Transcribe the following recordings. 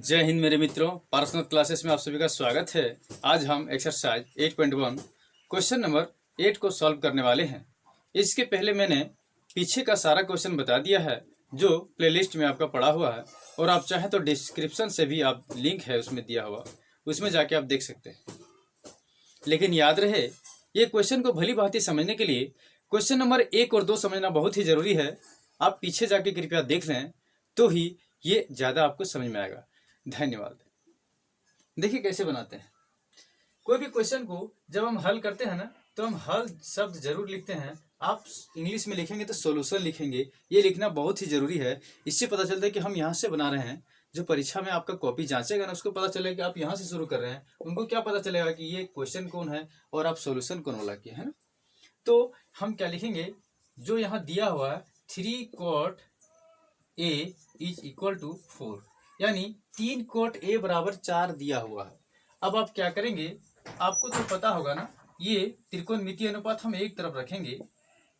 जय हिंद मेरे मित्रों, पर्सनल क्लासेस में आप सभी का स्वागत है। आज हम एक्सरसाइज 8.1 क्वेश्चन नंबर 8 को सॉल्व करने वाले हैं। इसके पहले मैंने पीछे का सारा क्वेश्चन बता दिया है जो प्लेलिस्ट में आपका पड़ा हुआ है, और आप चाहें तो डिस्क्रिप्शन से भी आप लिंक है उसमें दिया हुआ, उसमें जाके आप देख सकते हैं। लेकिन याद रहे, ये क्वेश्चन को भली भांति समझने के लिए क्वेश्चन नंबर 1 और 2 समझना बहुत ही जरूरी है। आप पीछे जाके कृपया देख लें तो ही ये ज़्यादा आपको समझ में आएगा। धन्यवाद। देखिए कैसे बनाते हैं। कोई भी क्वेश्चन को जब हम हल करते हैं ना, तो हम हल शब्द जरूर लिखते हैं। आप इंग्लिश में लिखेंगे तो सॉल्यूशन लिखेंगे, ये लिखना बहुत ही जरूरी है। इससे पता चलता है कि हम यहाँ से बना रहे हैं। जो परीक्षा में आपका कॉपी जांचेगा ना, उसको पता चलेगा कि आप यहाँ से शुरू कर रहे हैं। उनको क्या पता चलेगा कि ये क्वेश्चन कौन है और आप सोल्यूशन कौन वाला किए, है ना। तो हम क्या लिखेंगे, जो यहाँ दिया हुआ है 3 cot A is equal to 4, यानी 3 cot A बराबर 4 दिया हुआ है। अब आप क्या करेंगे, आपको तो पता होगा ना, ये त्रिकोणमितीय अनुपात हम एक तरफ रखेंगे,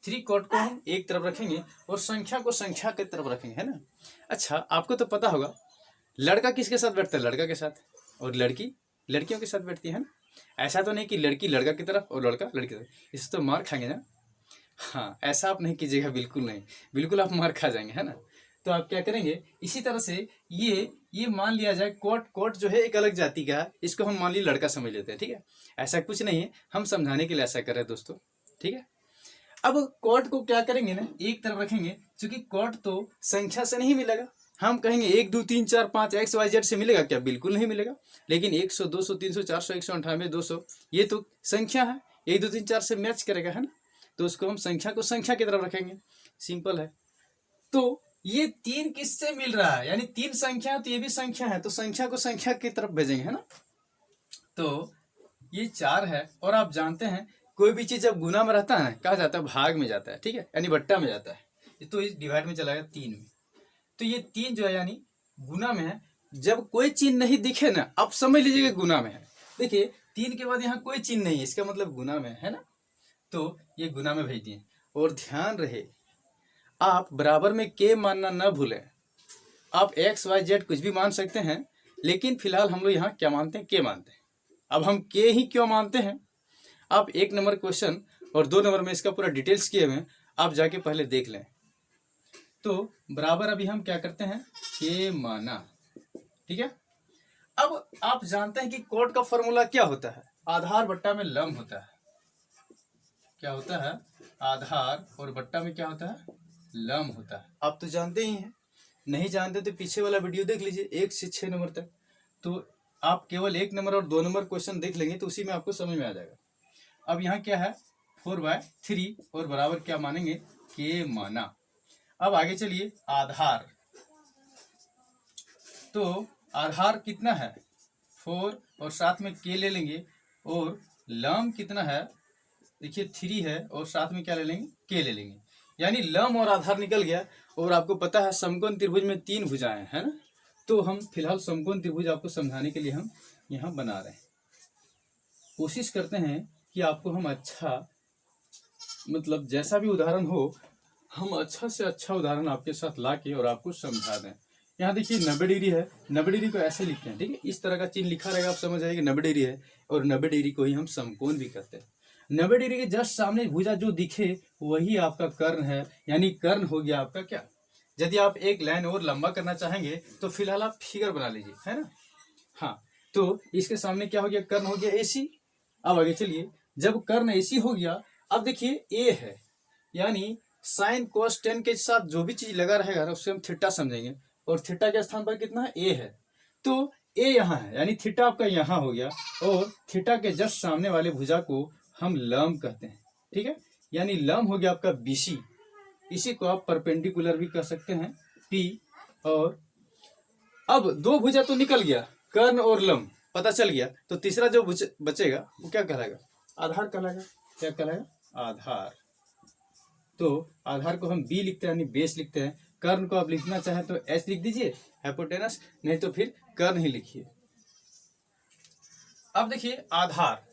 3 cot को हम एक तरफ रखेंगे और संख्या को संख्या की तरफ रखेंगे, है ना। अच्छा, आपको तो पता होगा लड़का किसके साथ बैठता है, लड़का के साथ, और लड़की लड़कियों के साथ बैठती है ना। ऐसा तो नहीं कि लड़की लड़का की तरफ और लड़का लड़की की तरफ, इससे तो मार खाएंगे ना। हाँ, ऐसा आप नहीं कीजिएगा, बिल्कुल नहीं, बिल्कुल आप मार खा जाएंगे, है ना। तो आप क्या करेंगे, इसी तरह से ये मान लिया जाए कोट जो है एक अलग जाति का है, इसको हम मान ली लड़का समझ लेते हैं, ठीक है। ऐसा कुछ नहीं है, हम समझाने के लिए ऐसा कर रहे हैं दोस्तों, ठीक है। अब कोट को क्या करेंगे ना, एक तरफ रखेंगे, क्योंकि कोट तो संख्या से नहीं मिलेगा। हम कहेंगे 1 2 3 4 5 XYZ से मिलेगा क्या, बिल्कुल नहीं मिलेगा। लेकिन 100 200 300 400 198 200 ये तो संख्या है, 1 2 3 4 से मैच करेगा, है ना। तो उसको हम संख्या को संख्या की तरफ रखेंगे, सिंपल है। तो ये 3 किससे मिल रहा है, यानी 3 संख्या है तो ये भी संख्या है, तो संख्या को संख्या की तरफ भेजेंगे, है ना। तो ये 4 है, और आप जानते हैं कोई भी चीज जब गुना में रहता है कहा जाता है भाग में जाता है, ठीक है, यानी बट्टा में जाता है। तो इस डिवाइड में चला गया 3 में। तो ये 3 जो है यानी गुना में है। जब कोई चिन्ह नहीं दिखे ना, आप समझ लीजिएगा गुना में है। देखिए 3 के बाद यहाँ कोई चिन्ह नहीं है, इसका मतलब गुना में है ना। तो ये गुना में भेज दिए। और ध्यान रहे, आप बराबर में के मानना न भूलें। आप XYZ कुछ भी मान सकते हैं, लेकिन फिलहाल हम लोग यहाँ क्या मानते हैं, के मानते हैं। अब हम के ही क्यों मानते हैं, आप 1 नंबर क्वेश्चन और 2 नंबर में इसका पूरा डिटेल्स किए हुए, आप जाके पहले देख लें। तो बराबर अभी हम क्या करते हैं, के माना, ठीक है। अब आप जानते हैं कि कोट का फॉर्मूला क्या होता है, आधार बट्टा में लम होता है। क्या होता है, आधार और बट्टा में क्या होता है, लम होता है। आप तो जानते ही हैं, नहीं जानते तो पीछे वाला वीडियो देख लीजिए 1 से 6 नंबर तक। तो आप केवल 1 नंबर और 2 नंबर क्वेश्चन देख लेंगे तो उसी में आपको समझ में आ जाएगा। अब यहाँ क्या है, 4/3 और बराबर क्या मानेंगे, के माना। अब आगे चलिए, आधार, तो आधार कितना है 4, और साथ में के ले लेंगे, और लम कितना है, देखिए 3 है, और साथ में क्या ले लेंगे, के ले लेंगे, यानी लम और आधार निकल गया। और आपको पता है समकोण त्रिभुज में 3 भुजाएं हैं ना। तो हम फिलहाल समकोण त्रिभुज आपको समझाने के लिए हम यहाँ बना रहे हैं। कोशिश करते हैं कि आपको हम अच्छा, मतलब जैसा भी उदाहरण हो, हम अच्छा से अच्छा उदाहरण आपके साथ ला के और आपको समझा दें। यहाँ देखिए 90 डिग्री है, 90 डिग्री को ऐसे लिखते हैं, ठीक है, इस तरह का चिन्ह लिखा रहेगा, आप समझ आएगी 90 डिग्री है। और 90 डिग्री को ही हम समकोण भी कहते हैं। 90 डिग्री के जस्ट सामने भुजा जो दिखे वही आपका कर्ण है, यानी कर्ण हो गया आपका क्या। यदि आप एक लाइन और लंबा करना चाहेंगे तो फिलहाल आप फिगर बना लीजिए, है ना। हाँ, तो इसके सामने क्या हो गया, कर्ण हो गया AC। अब आगे चलिए, जब कर्ण AC हो गया, अब देखिए A है, यानी साइन कोस टेन के साथ जो भी चीज लगा रहेगा ना उससे हम थीटा समझेंगे, और थीटा के स्थान पर कितना है, A है। तो A यहाँ है, यानी थीटा आपका यहाँ हो गया, और थीटा के जस्ट सामने वाले भुजा को हम लंब कहते हैं, ठीक है, यानी लंब हो गया आपका BC। इसी को आप परपेंडिकुलर भी कह सकते हैं, P। और अब 2 भुजा तो निकल गया, कर्ण और लंब पता चल गया, तो तीसरा जो बचेगा वो क्या कहलाएगा, आधार कहलाएगा। क्या कहलाएगा, आधार। तो आधार को हम B लिखते हैं, यानी बेस लिखते हैं। कर्ण को आप लिखना चाहें तो H लिख दीजिए, हाइपोटेनस, नहीं तो फिर कर्ण ही लिखिए। अब देखिए आधार,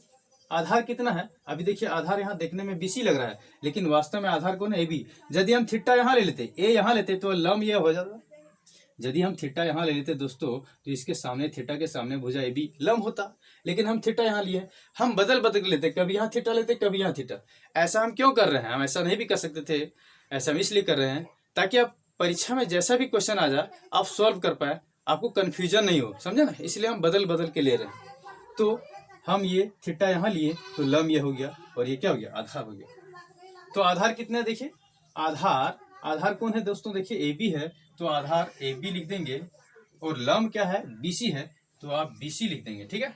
आधार कितना है, अभी देखिए आधार यहाँ देखने में BC लग रहा है, लेकिन वास्तव में आधार कौन है, AB। यदि हम थीटा यहाँ ले लेते, A यहाँ लेते, तो लंब ये हो जाता, यदि हम थीटा यहाँ ले लेते दोस्तों तो इसके सामने थीटा के सामने भुजा ए बी लंब होता, लेकिन हम थीटा यहाँ लिए, हम बदल बदल लेते, कभी यहाँ थीटा लेते कभी यहाँ थीटा। ऐसा हम क्यों कर रहे हैं? हम ऐसा नहीं भी कर सकते थे, ऐसा हम इसलिए कर रहे हैं ताकि आप परीक्षा में जैसा भी क्वेश्चन आ जाए आप सॉल्व कर पाए, आपको कन्फ्यूजन नहीं हो, समझे ना, इसलिए हम बदल बदल के ले रहे हैं। तो हम ये थीटा यहाँ लिए तो लंब ये हो गया और ये क्या हो गया? आधार हो गया। तो आधार कितना है देखिए, आधार कौन है दोस्तों? देखिए ए बी है, तो आधार ए बी लिख देंगे, और लंब क्या है? BC है, तो आप BC लिख देंगे, ठीक है।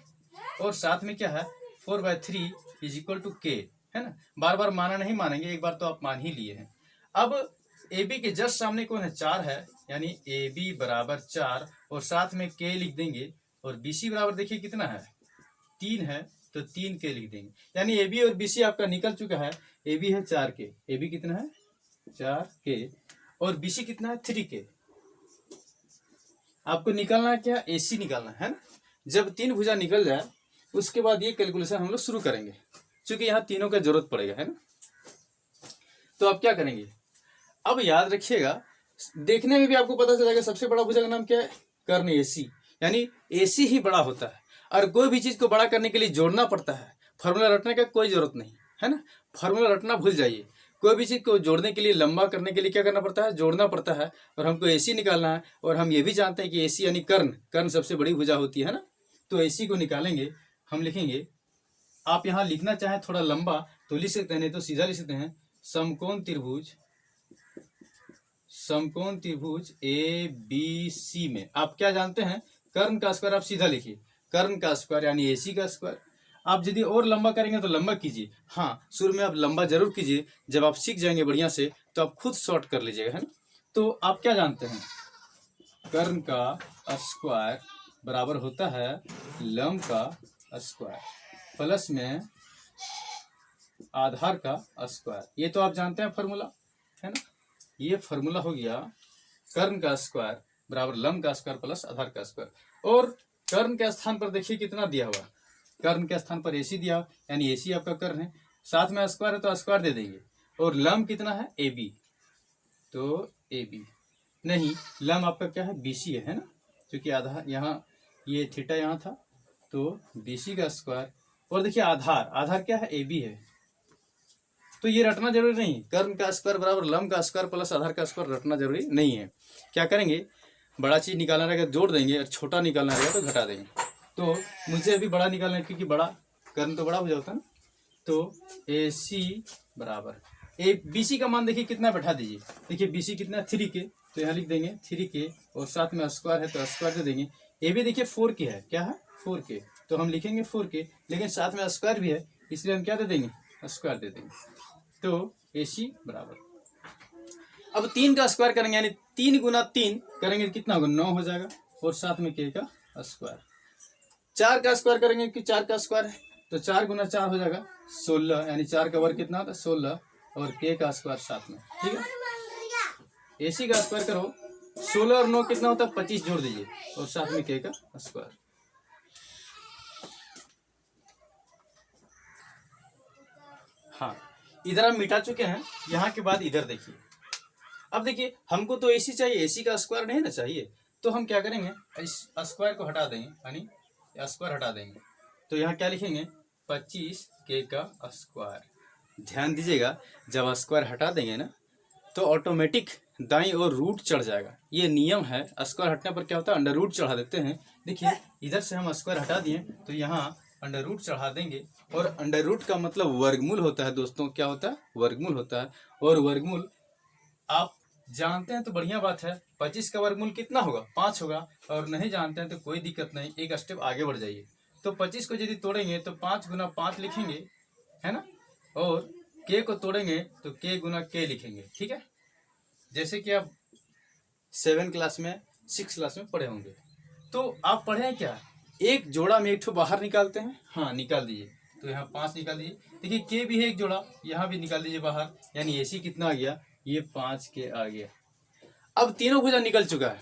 और साथ में क्या है? 4/3 = K, है ना। बार बार माना नहीं मानेंगे, एक बार तो आप मान ही लिए हैं। अब AB के जस्ट सामने कौन है? 4 है, यानी AB बराबर 4, और साथ में K लिख देंगे, और BC बराबर देखिए कितना है? 3 है, तो 3K लिख देंगे, यानी AB और BC आपका निकल चुका है। AB है 4K, AB कितना है? 4K, और BC कितना है? 3K। आपको निकालना क्या? AC निकालना है ना। जब 3 भुजा निकल जाए उसके बाद ये कैलकुलेशन हम लोग शुरू करेंगे, क्योंकि यहाँ तीनों का जरूरत पड़ेगा, है ना। तो आप क्या करेंगे? अब याद रखिएगा, देखने में भी आपको पता चलेगा सबसे बड़ा भुजा का नाम क्या है? कर्ण AC, यानी AC ही बड़ा होता है। और कोई भी चीज को बड़ा करने के लिए जोड़ना पड़ता है, फॉर्मूला रटने का कोई जरूरत नहीं है ना। फॉर्मूला रटना भूल जाइए। कोई भी चीज को जोड़ने के लिए, लंबा करने के लिए क्या करना पड़ता है? जोड़ना पड़ता है। और हमको AC निकालना है, और हम ये भी जानते हैं कि AC यानी कर्ण सबसे बड़ी भुजा होती है ना। तो AC को निकालेंगे, हम लिखेंगे, आप यहाँ लिखना चाहें थोड़ा लंबा तो लिख सकते हैं, नहीं तो सीधा लिख सकते हैं, समकोण त्रिभुज ABC में आप क्या जानते हैं? कर्ण का स्क्वायर। आप सीधा लिखिए, कर्ण का स्क्वायर यानी AC का स्क्वायर। आप यदि और लंबा करेंगे तो लंबा कीजिए, हाँ शुरू में आप लंबा जरूर कीजिए, जब आप सीख जाएंगे बढ़िया से तो आप खुद शॉर्ट कर लीजिएगा, है ना। तो आप क्या जानते हैं? कर्ण का स्क्वायर बराबर होता है लंब का स्क्वायर प्लस में आधार का स्क्वायर। ये तो आप जानते हैं फॉर्मूला, है ना। ये फॉर्मूला हो गया कर्ण का स्क्वायर बराबर लंब का स्क्वायर प्लस आधार का स्क्वायर। और कर्ण के स्थान पर देखिए कितना दिया हुआ, कर्ण के स्थान पर AC दिया, यानी AC आपका कर्ण है, साथ में स्क्वायर है तो स्क्वायर दे देंगे। और लंब कितना है? AB, तो AB नहीं, लंब आपका क्या है? BC है ना, क्योंकि आधार यहाँ, ये थीटा यहाँ था, तो BC का स्क्वायर। और देखिए आधार क्या है? AB है। तो ये रटना जरूरी नहीं, कर्ण का स्क्वायर बराबर लंब का स्क्वायर प्लस आधार का स्क्वायर रटना जरूरी नहीं है। क्या करेंगे? बड़ा चीज निकालना रहेगा जोड़ देंगे, और छोटा निकालना रहेगा तो घटा देंगे। तो मुझे अभी बड़ा निकालना है, क्योंकि बड़ा कर्ण तो बड़ा हो जाता है ना। तो AC बराबर BC का मान देखिए कितना बैठा दीजिए, देखिए BC कितना है? 3K, तो यहाँ लिख देंगे 3K, और साथ में स्क्वायर है तो स्क्वायर दे देंगे। AB देखिए 4K है, क्या है? 4K, तो हम लिखेंगे 4K, लेकिन साथ में स्क्वायर भी है, इसलिए हम क्या दे देंगे? स्क्वायर दे देंगे। तो AC बराबर, अब 3 का स्क्वायर करेंगे, यानी 3 गुना 3 करेंगे कितना होगा? 9 हो जाएगा, और साथ में K का स्क्वायर। 4 का स्क्वायर करेंगे कि 4 का स्क्वायर है, तो 4 गुना 4 हो जाएगा 16, यानी 4 का वर्ग कितना होता है? 16, और K का स्क्वायर साथ में, ठीक है। AC का स्क्वायर करो, 16 और 9 कितना होता है? 25 जोड़ दीजिए, और साथ में K का स्क्वायर। हाँ, इधर हम मिटा चुके हैं, यहाँ के बाद इधर देखिए। अब देखिए हमको तो AC चाहिए, AC का स्क्वायर नहीं ना चाहिए, तो हम क्या करेंगे? इस स्क्वायर को हटा देंगे, यानी स्क्वायर हटा देंगे, तो यहाँ क्या लिखेंगे? 25K का स्क्वायर। ध्यान दीजिएगा, जब स्क्वायर हटा देंगे ना तो ऑटोमेटिक दाईं ओर रूट चढ़ जाएगा, ये नियम है। स्क्वायर हटने पर क्या होता है? अंडर रूट चढ़ा देते हैं। देखिए इधर से हम स्क्वायर हटा दिए तो यहाँ अंडर रूट चढ़ा देंगे, और अंडर रूट का मतलब वर्गमूल होता है दोस्तों। क्या होता है? वर्गमूल होता है। और वर्गमूल आप जानते हैं तो बढ़िया बात है, 25 का वर्गमूल कितना होगा? 5 होगा। और नहीं जानते हैं तो कोई दिक्कत नहीं, एक स्टेप आगे बढ़ जाइए। तो 25 को यदि तोड़ेंगे तो 5 गुना 5 लिखेंगे, है ना, और K को तोड़ेंगे तो K गुना K लिखेंगे, ठीक है। जैसे कि आप 7 क्लास में 6 क्लास में पढ़े होंगे। तो आप पढ़े हैं क्या? एक जोड़ा में एक ठो बाहर निकालते हैं, हाँ निकाल दीजिए, तो यहाँ 5 निकाल दीजिए। देखिए K भी है एक जोड़ा, यहाँ भी निकाल दीजिए बाहर, यानी AC कितना आ गया? ये 5K आ गया। अब तीनों भुजा निकल चुका है।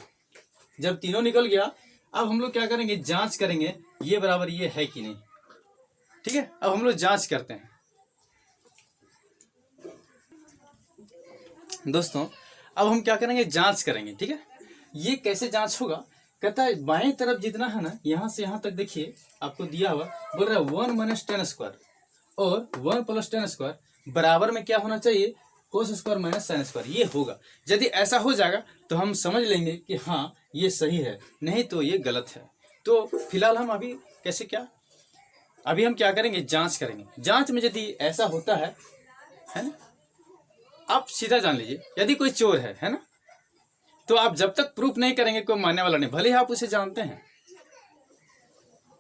जब तीनों निकल गया, अब हम लोग क्या करेंगे? जांच करेंगे ये बराबर ये है कि नहीं, ठीक है। अब हम लोग जांच करते हैं दोस्तों। अब हम क्या करेंगे? जांच करेंगे, ठीक है। ये कैसे जांच होगा, कहता है बाएं तरफ जितना है ना, यहाँ से यहाँ तक देखिए आपको दिया हुआ, बोल रहा है 1 माइनस टेन स्क्वायर और 1 प्लस टेन स्क्वायर बराबर में क्या होना चाहिए, cos square minus sine square. ये होगा, यदि ऐसा हो जाएगा तो हम समझ लेंगे कि हाँ ये सही है, नहीं तो ये गलत है। तो फिलहाल हम अभी कैसे क्या, अभी हम क्या करेंगे, जांच करेंगे। जांच में यदि ऐसा होता है ना, आप सीधा जान लीजिए, यदि कोई चोर है ना, तो आप जब तक प्रूफ नहीं करेंगे कोई मानने वाला नहीं, भले ही आप उसे जानते हैं।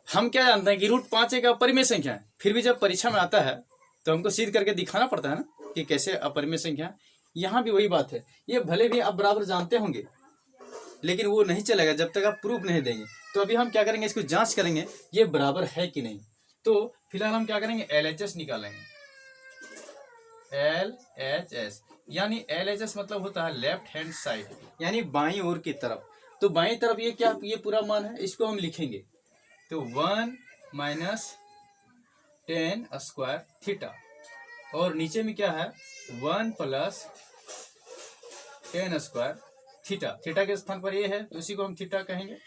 हम क्या जानते हैं कि रूट 5 एक अपरिमेय संख्या है, फिर भी जब परीक्षा में आता है तो हमको सिद्ध करके दिखाना पड़ता है ना कि कैसे अपरिमेय संख्या है। यहाँ भी वही बात है, ये भले भी आप बराबर जानते होंगे लेकिन वो नहीं चलेगा जब तक आप प्रूफ नहीं देंगे। तो अभी हम क्या करेंगे, इसको जांच करेंगे ये बराबर है कि नहीं। तो फिलहाल हम क्या करेंगे, LHS निकालेंगे। LHS यानी LHS मतलब होता है लेफ्ट हैंड साइड, यानी बाईं ओर की तरफ। तो बाईं तरफ ये क्या, ये पूरा मान है, इसको हम लिखेंगे तो 1 माइनस टेन स्क्वायर थीटा, और नीचे में क्या है 1 plus ten square theta. Theta के स्थान पर ये है तो इसी को हम थीटा कहेंगे।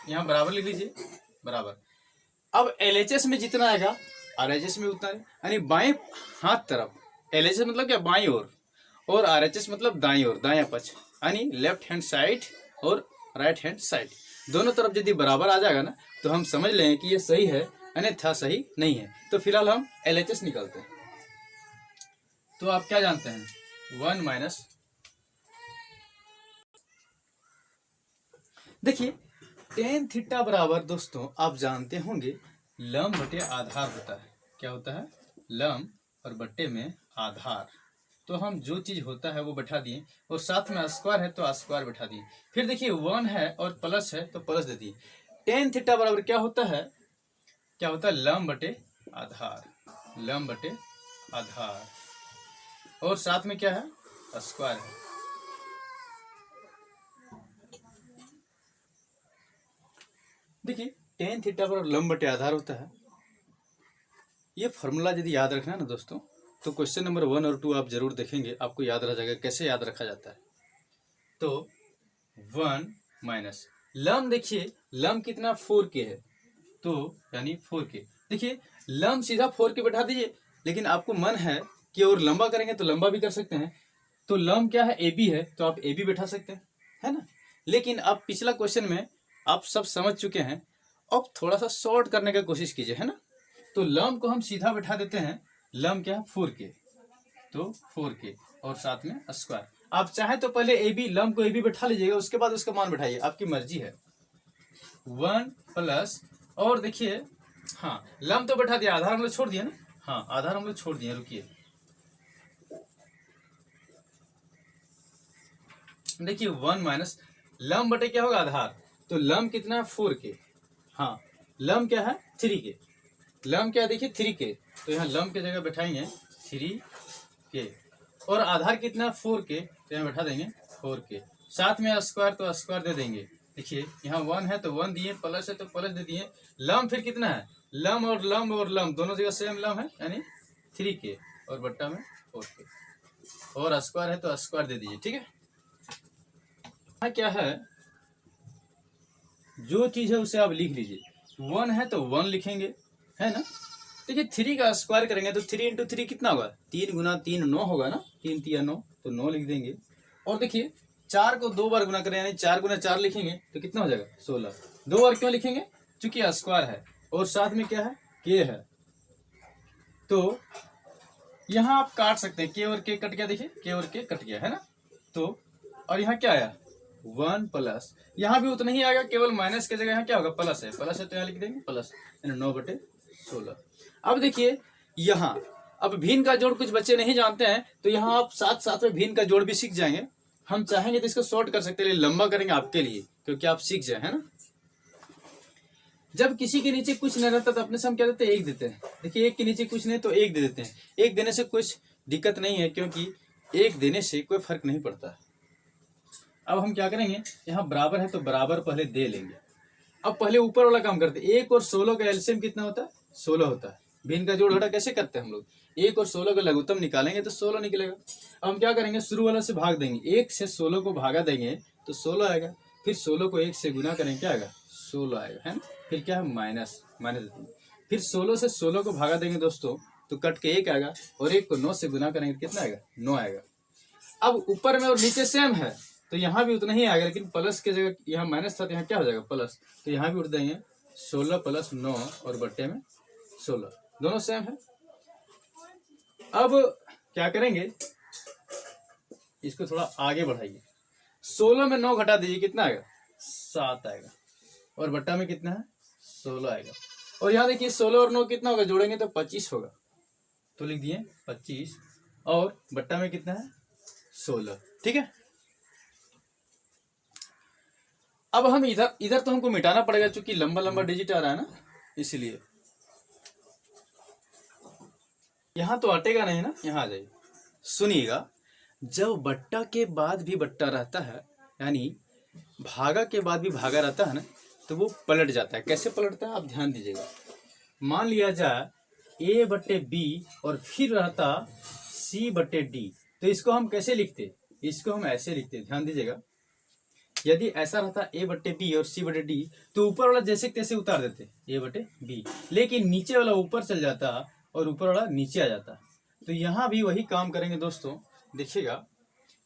यहाँ बराबर लिख लीजिए, बराबर। अब LHS में जितना आएगा RHS में उतना है, यानी बाएं हाथ तरफ LHS मतलब क्या, बाईं ओर, और RHS मतलब दाईं ओर, दायां पक्ष, यानी लेफ्ट हैंड साइड और राइट हैंड साइड, दोनों तरफ यदि बराबर आ जाएगा ना तो हम समझ लें कि ये सही है, अन्यथा सही नहीं है। तो फिलहाल हम LHS निकालते हैं। तो आप क्या जानते हैं, 1 माइनस, देखिए टेन थीटा बराबर दोस्तों आप जानते होंगे लंब बटे आधार होता है। क्या होता है, लंब और बट्टे में आधार। तो हम जो चीज होता है वो बैठा दिए, और साथ में स्क्वायर है तो स्क्वायर बैठा दिए। फिर देखिए 1 है और प्लस है तो प्लस दे दिए। टेन थीटा बराबर क्या होता है, क्या होता है, लंब बटे आधार, लंब बटे आधार, और साथ में क्या है, स्क्वायर है। देखिए टेन थीटा पर लंब बटे आधार होता है। ये फॉर्मूला यदि याद रखना है ना दोस्तों, तो क्वेश्चन नंबर 1 और 2 आप जरूर देखेंगे, आपको याद रह जाएगा कैसे याद रखा जाता है। तो 1 माइनस लंब, देखिए लंब कितना 4k है, तो यानी 4k। देखिए लंब सीधा 4k बैठा दीजिए, लेकिन आपको मन है कि और लंबा करेंगे तो लंबा भी कर सकते हैं। तो लंब क्या है, AB है, तो आप AB बैठा सकते हैं, है ना। लेकिन अब पिछला क्वेश्चन में आप सब समझ चुके हैं, अब थोड़ा सा शॉर्ट करने का कोशिश कीजिए, है ना। तो लंब को हम सीधा बैठा देते हैं, लंब क्या है 4k, तो 4k और साथ में स्क्वायर। आप चाहे तो पहले AB, लंब को AB बैठा लीजिएगा, उसके बाद उसका मान बैठाइए, आपकी मर्जी है। 1 प्लस, और देखिए हाँ लंब तो बैठा दिया, आधार हम लोग छोड़ दिए ना, हाँ आधार हम लोग छोड़ दिए, रुकिए। देखिए 1 माइनस लंब बटे क्या होगा, आधार, तो लंब कितना है 4k, हाँ लंब क्या है 3k, लंब क्या है देखिए 3k, तो यहाँ लंब की जगह बैठाएंगे 3k, और आधार कितना है 4k, तो यहाँ बैठा देंगे 4k, साथ में स्क्वायर तो स्क्वायर दे देंगे। देखिए यहाँ 1 है तो 1 दिए, प्लस है तो प्लस दे दिए। लंब फिर कितना है, लंब और लंब और लंब दोनों जगह सेम लंब है, यानी 3k और बट्टा में 4k, और स्क्वायर है तो स्क्वायर दे दीजिए, ठीक है। क्या है, जो चीज है उसे आप लिख लीजिए। 1 है तो 1 लिखेंगे, है ना। देखिए 3 का स्क्वायर करेंगे तो 3 इंटू 3 कितना होगा, 3 गुना 3 9 होगा ना, 3 3 9, तो 9 लिख देंगे। और देखिए 4 को 2 बार गुना करें, यानी 4 गुना 4 लिखेंगे तो कितना हो जाएगा 16। 2 बार क्यों लिखेंगे, चूंकि स्क्वायर है, और साथ में क्या है k है, तो यहाँ आप काट सकते हैं, k और k कट गया, देखिए k और k कट गया, है ना। तो और यहाँ क्या आया 1 प्लस, यहाँ भी उतना ही आएगा, केवल माइनस की जगह यहाँ क्या होगा, प्लस है, प्लस है तो यहाँ लिख देंगे प्लस, यानी 9/16। अब देखिए यहाँ, अब भिन्न का जोड़ कुछ बच्चे नहीं जानते हैं, तो यहाँ आप साथ साथ में भिन्न का जोड़ भी सीख जाएंगे। हम चाहेंगे तो इसको शॉर्ट कर सकते हैं, लंबा करेंगे आपके लिए, क्योंकि आप सीख जाए, है ना। जब किसी के नीचे कुछ नहीं रहता तो अपने से हम क्या देते हैं, 1 देते हैं। देखिए 1 के नीचे कुछ नहीं तो 1 दे देते हैं। 1 देने से कुछ दिक्कत नहीं है, क्योंकि 1 देने से कोई फर्क नहीं पड़ता। अब हम क्या करेंगे, यहाँ बराबर है तो बराबर पहले दे लेंगे। अब पहले ऊपर वाला काम करते हैं, 1 और 16 का एलसीएम कितना होता है, 16 होता है। भिन्न का जोड़ घटा कैसे करते हैं हम लोग, 1 और 16 का लघुत्तम निकालेंगे तो 16 निकलेगा। अब हम क्या करेंगे, शुरू वाला से भाग देंगे, 1 से 16 को भागा देंगे तो 16 आएगा। फिर 16 को 1 से गुना करेंगे, क्या आएगा? 16 आएगा, है ना। फिर क्या है? माइनस देते हैं। फिर 16 से 16 को भागा देंगे दोस्तों, तो कट के 1 आएगा, और 1 को 9 से गुना करेंगे, कितना आएगा? 9 आएगा। अब ऊपर में और नीचे सेम है, तो यहाँ भी उतना ही आएगा, लेकिन प्लस की जगह यहाँ माइनस था, तो यहाँ क्या हो जाएगा? प्लस। तो यहाँ भी उठ देंगे 16 + 9 और बट्टे में 16, दोनों सेम है। अब क्या करेंगे, इसको थोड़ा आगे बढ़ाइए। 16 में 9 घटा दीजिए, कितना आएगा? 7 आएगा, और बट्टा में कितना है? 16 आएगा। और यहाँ देखिए 16 और 9 कितना होगा? जोड़ेंगे तो 25 होगा, तो लिख दिए 25, और बट्टा में कितना है? 16। ठीक है। अब हम इधर तो हमको मिटाना पड़ेगा, क्योंकि लंबा लंबा डिजिट आ रहा है ना, इसलिए यहां तो हटेगा नहीं ना, यहां आ जाइए। सुनिएगा, जब बट्टा के बाद भी बट्टा रहता है, यानी भागा के बाद भी भागा रहता है ना, तो वो पलट जाता है। कैसे पलटता है, आप ध्यान दीजिएगा। मान लिया जाए A/B और फिर रहता C/D, तो इसको हम कैसे लिखते? इसको हम ऐसे लिखते, ध्यान दीजिएगा। यदि ऐसा रहता A/B और C/D, तो ऊपर वाला जैसे तैसे उतार देते A/B, लेकिन नीचे वाला ऊपर चल जाता और ऊपर वाला नीचे आ जाता। तो यहाँ भी वही काम करेंगे दोस्तों। देखिएगा,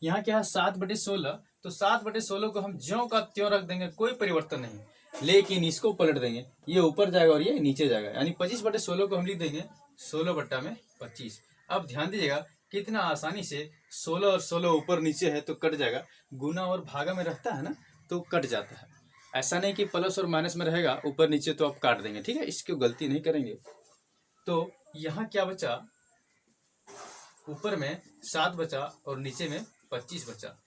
यहाँ क्या है? 7/16, तो 7/16 को हम ज्यों का त्यों रख देंगे, कोई परिवर्तन नहीं, लेकिन इसको पलट देंगे, ये ऊपर जाएगा और ये नीचे जाएगा, यानी 25/16 को हम लिख देंगे 16/25। अब ध्यान दीजिएगा कितना आसानी से 16 और 16 ऊपर नीचे है तो कट जाएगा, गुना और भागा में रहता है ना, तो कट जाता है। ऐसा नहीं कि प्लस और माइनस में रहेगा ऊपर नीचे तो आप काट देंगे, ठीक है, इसकी गलती नहीं करेंगे। तो यहाँ क्या बचा? ऊपर में 7 बचा और नीचे में 25 बचा,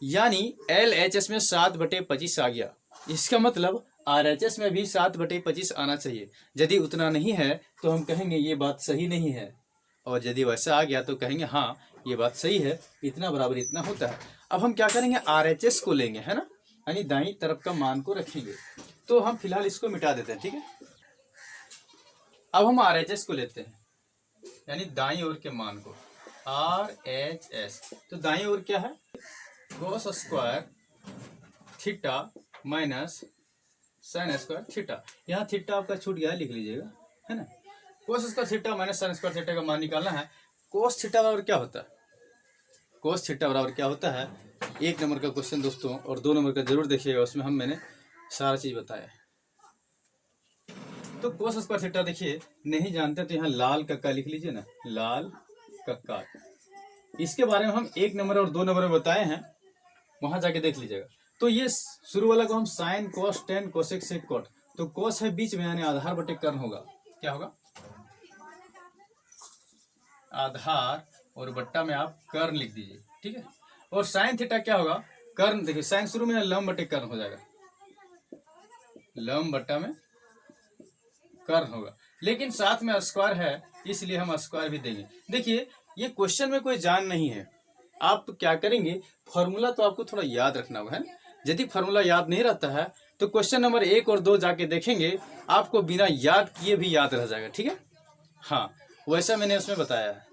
यानी LHS में 7/25 आ गया। इसका मतलब RHS में भी 7/25 आना चाहिए। यदि उतना नहीं है तो हम कहेंगे ये बात सही नहीं है, और यदि वैसा आ गया तो कहेंगे हाँ ये बात सही है, इतना बराबर इतना होता है। अब हम क्या करेंगे? RHS को लेंगे, है ना, यानी दाईं तरफ का मान को रखेंगे। तो हम फिलहाल इसको मिटा देते हैं, ठीक है। अब हम RHS को लेते हैं, यानी दाईं ओर के मान को, RHS। तो दाईं ओर क्या है? cos square theta minus sine square theta. यहाँ थीटा आपका छूट गया है, लिख लीजिएगा, है ना। cos square theta minus sine square theta का मान निकालना है। cos थीटा बराबर क्या होता है? cos थीटा बराबर क्या होता है? 1 नंबर का क्वेश्चन दोस्तों, और 2 नंबर का जरूर देखिएगा, उसमें मैंने सारा चीज बताया। तो cos स्क्वायर थीटा देखिए, नहीं जानते तो यहाँ लाल कक्का लिख लीजिए ना, लाल कक्का। इसके बारे में हम 1 नंबर और 2 नंबर में बताए हैं, वहां जाके देख लीजिएगा। तो ये शुरू वाला को हम साइन, कोस, टेन, कोसेक, सेक, कोट। तो कोस है बीच में, यानी आधार बटे कर्ण होगा। क्या होगा? आधार, और बट्टा में आप कर्ण लिख दीजिए, ठीक है। और साइन थीटा क्या होगा? कर्ण। देखिए साइन शुरू में लंब बटे कर्ण हो जाएगा, लंब बट्टा में कर्ण होगा, लेकिन साथ में स्क्वायर है, इसलिए हम स्क्वायर भी देंगे। देखिए ये क्वेश्चन में कोई जान नहीं है, आप तो क्या करेंगे, फॉर्मूला तो आपको थोड़ा याद रखना होगा, है। यदि फॉर्मूला याद नहीं रहता है तो क्वेश्चन नंबर 1 और 2 जाके देखेंगे, आपको बिना याद किए भी याद रह जाएगा, ठीक है। हाँ, वैसा मैंने उसमें बताया है।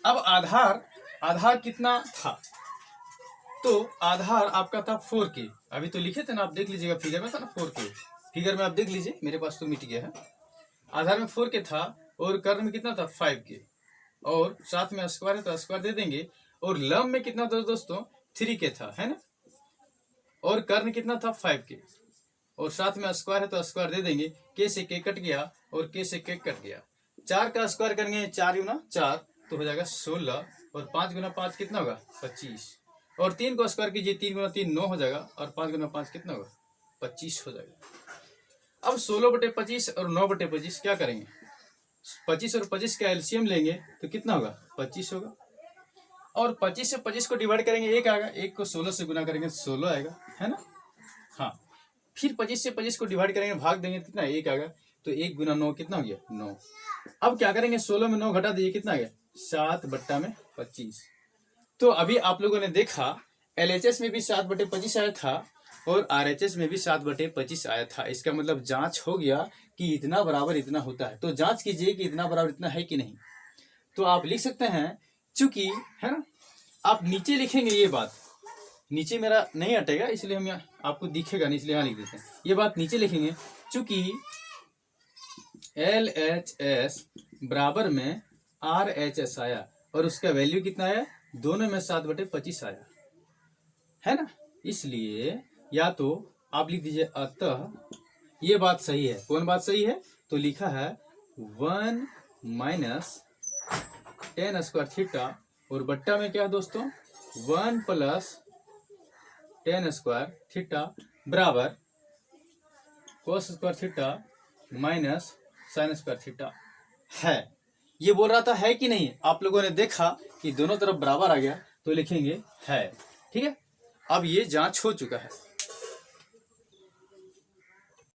अब आधार कितना था? तो आधार आपका था 4K। अभी तो लिखे थे ना, आप देख लीजिएगा, फिगर में था ना 4K, फिगर में आप देख लीजिए, मेरे पास तो मिट गया है। आधार में 4K था, और कर्ण में कितना था? 5K, और साथ में स्क्वायर है तो स्क्वायर दे देंगे। और लंब में कितना था दोस्तों? 3K था, है ना। और कर्ण कितना था? 5K, और साथ में स्क्वायर है तो स्क्वायर दे देंगे। K से K कट गया, और K से K कट गया। 4 का स्क्वायर करेंगे, 4 गुना 4 तो हो जाएगा 16, और 5 गुना 5 कितना होगा? 25, और 3 को स्क्वायर कीजिए, 3 गुना 3 9 हो जाएगा, और 5 गुना 5 कितना होगा? 25 हो जाएगा। अब 16/25 और 9/25 क्या करेंगे? 25 और 25 का एलसीएम लेंगे तो कितना होगा? 25 होगा, और 25 से 25 को डिवाइड करेंगे, 1 आएगा, 1 को 16 से गुना करेंगे 16 आएगा, है ना। हाँ, फिर 25 से 25 को डिवाइड करेंगे, भाग देंगे, कितना? 1 आएगा, तो 1 गुना 9 कितना हो गया? 9। अब क्या करेंगे? 16 में 9 घटा दीजिए, कितना आ गया? 7/25। तो अभी आप लोगों ने देखा LHS में भी 7/25 आया था, और RHS में भी 7/25 आया था। इसका मतलब जांच हो गया कि इतना बराबर इतना होता है। तो जांच कीजिए कि इतना बराबर इतना है कि नहीं। तो आप लिख सकते हैं, चूंकि, है ना, आप नीचे लिखेंगे ये बात, नीचे मेरा नहीं हटेगा, इसलिए हम यहाँ आपको दिखेगा नहीं, इसलिए यहाँ लिख देते हैं। ये बात नीचे लिखेंगे, चूंकि LHS बराबर में RHS आया और उसका वैल्यू कितना आया, दोनों में 7/25 आया है ना, इसलिए या तो आप लिख दीजिए अतः ये बात सही है। कौन बात सही है, तो लिखा है 1 - tan स्क्वायर थीटा और बट्टा में क्या है दोस्तों 1 + tan स्क्वायर थीटा बराबर cos square theta minus sin square theta है। ये बोल रहा था है कि नहीं, आप लोगों ने देखा कि दोनों तरफ बराबर आ गया तो लिखेंगे है। ठीक है, अब ये जांच हो चुका है।